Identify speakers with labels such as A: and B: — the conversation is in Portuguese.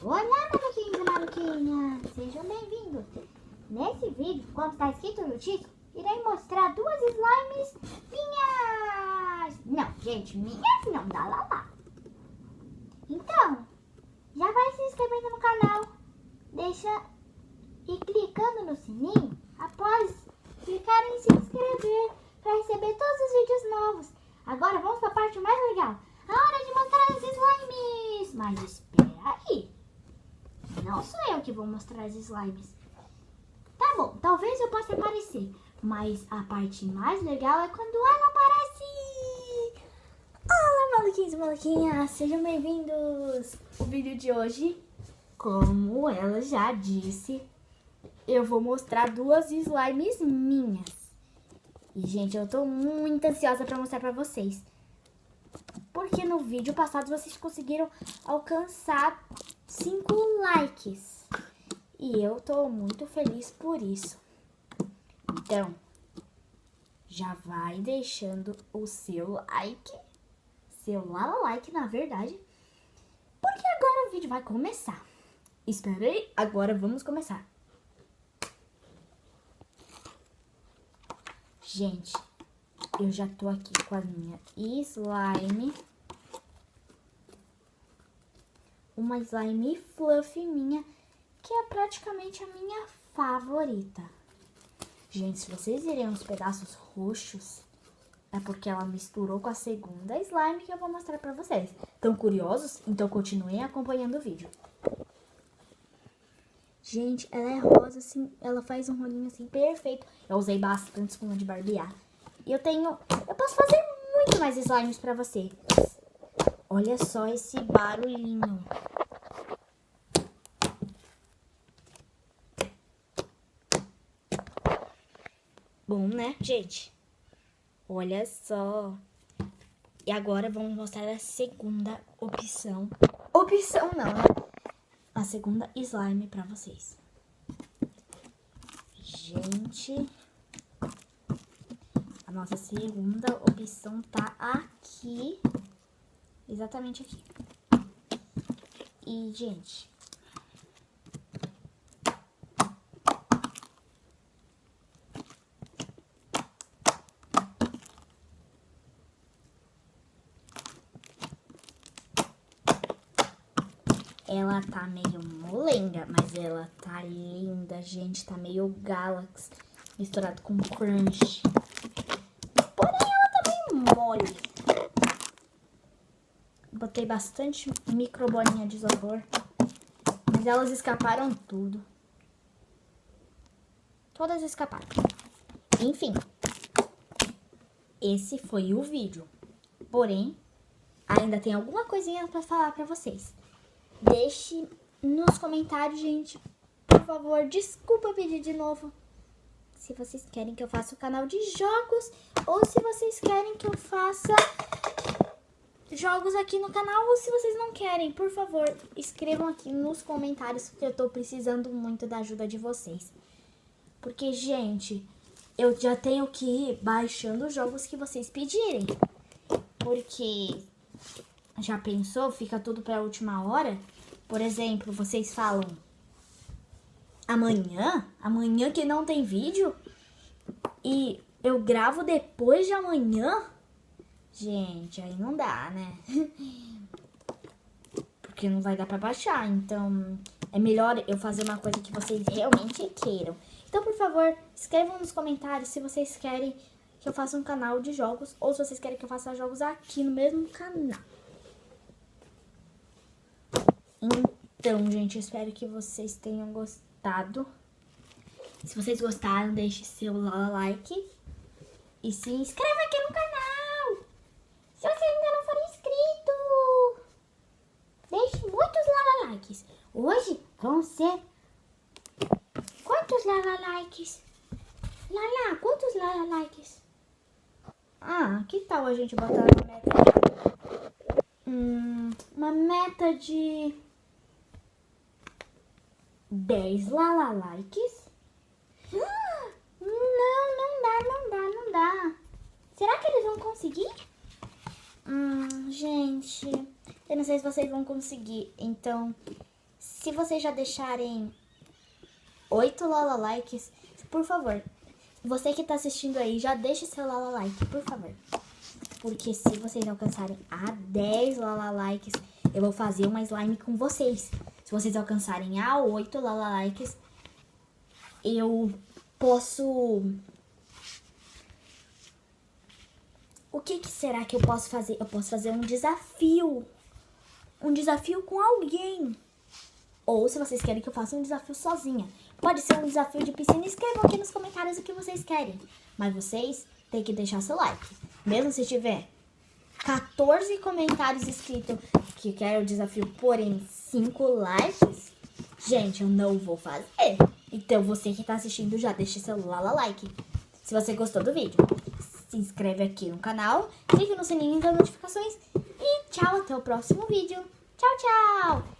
A: Olá, maluquinhos e maluquinhas! Sejam bem-vindos! Nesse vídeo, como está escrito no título, irei mostrar duas slimes minhas! Não, gente, minhas não, da Lala. Então, já vai se inscrevendo no canal, deixa e clicando no sininho após clicar em se inscrever para receber todos os vídeos novos. Agora vamos para a parte mais legal, a hora de mostrar as slimes! Mas espera aí! Não sou eu que vou mostrar as slimes. Tá bom, talvez eu possa aparecer, mas a parte mais legal é quando ela aparece. Olá, maluquinhos e maluquinhas, sejam bem-vindos. O vídeo de hoje, como ela já disse, eu vou mostrar duas slimes minhas. E, gente, eu tô muito ansiosa pra mostrar pra vocês. Porque no vídeo passado vocês conseguiram alcançar 5 likes. E eu tô muito feliz por isso. Então, já vai deixando o seu like. Seu like, na verdade. Porque agora o vídeo vai começar. Espera aí, agora vamos começar. Gente, eu já tô aqui com a minha slime. Uma slime fluffy minha, que é praticamente a minha favorita. Gente, se vocês verem os pedaços roxos, é porque ela misturou com a segunda slime que eu vou mostrar pra vocês. Estão curiosos? Então continuem acompanhando o vídeo. Gente, ela é rosa, assim, ela faz um rolinho assim perfeito. Eu usei bastante espuma de barbear. E eu posso fazer muito mais slimes pra vocês. Olha só esse barulhinho. Bom, né, gente? Olha só. E agora vamos mostrar a segunda opção. Opção não, né? A segunda slime pra vocês. Gente, a nossa segunda opção tá aqui. Exatamente aqui. E, gente, ela tá meio molenga, mas ela tá linda, gente. Tá meio Galaxy misturado com Crunch. Porém, ela tá meio mole. Botei bastante micro bolinha de isopor, mas elas escaparam tudo. Todas escaparam. Enfim, esse foi o vídeo. Porém, ainda tem alguma coisinha pra falar pra vocês. Deixe nos comentários, gente, por favor. Desculpa pedir de novo. Se vocês querem que eu faça o canal de jogos ou se vocês querem que eu faça jogos aqui no canal, ou se vocês não querem, por favor, escrevam aqui nos comentários, porque eu tô precisando muito da ajuda de vocês. Porque, gente, eu já tenho que ir baixando os jogos que vocês pedirem. Porque, já pensou? Fica tudo pra última hora. Por exemplo, vocês falam amanhã que não tem vídeo, e eu gravo depois de amanhã. Gente, aí não dá, né? Porque não vai dar pra baixar. Então, é melhor eu fazer uma coisa que vocês realmente queiram. Então, por favor, escrevam nos comentários se vocês querem que eu faça um canal de jogos ou se vocês querem que eu faça jogos aqui no mesmo canal. Então, gente, espero que vocês tenham gostado. Se vocês gostaram, deixe seu like e se inscreva aqui no canal. Se você ainda não for inscrito, deixe muitos likes. Hoje vão ser... Quantos likes? Lala, quantos likes? Ah, que tal a gente botar uma meta? Uma meta de 10 likes? Não dá. Será que eles vão conseguir? Gente, eu não sei se vocês vão conseguir. Então, se vocês já deixarem 8 likes, por favor, você que tá assistindo aí, já deixa seu like, por favor. Porque se vocês alcançarem a 10 likes, eu vou fazer uma slime com vocês. Se vocês alcançarem a 8 likes, eu posso... O que será que eu posso fazer? Eu posso fazer um desafio. Um desafio com alguém. Ou se vocês querem que eu faça um desafio sozinha. Pode ser um desafio de piscina. Escrevam aqui nos comentários o que vocês querem. Mas vocês têm que deixar seu like. Mesmo se tiver 14 comentários escritos que quero o desafio, porém 5 likes, gente, eu não vou fazer. Então você que tá assistindo já deixa seu like. Se você gostou do vídeo, se inscreve aqui no canal, clique no sininho das notificações e tchau, até o próximo vídeo. Tchau, tchau!